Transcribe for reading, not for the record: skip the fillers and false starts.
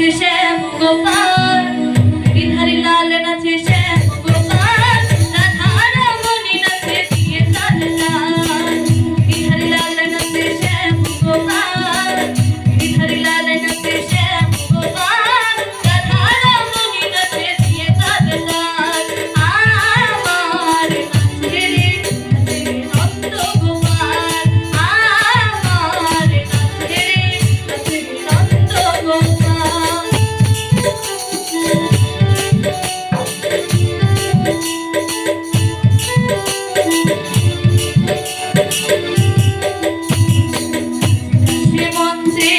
নাচে শ্যাম গোপাল, বিহারি লাল নাচে শ্যাম গোপাল, রাধা রমণী নাচে দিয়ে তাল লাল। বিহারি লাল নাচে শ্যাম গোপাল, বিহারি লাল নাচে শ্যাম গোপাল, রাধা রমণী নাচে দিয়ে তাল লাল। আমার নাচে রে নাচে রে নন্দ গোপাল, আমার নাচে রে নাচে রে নন্দ গোপাল। মঞ্চে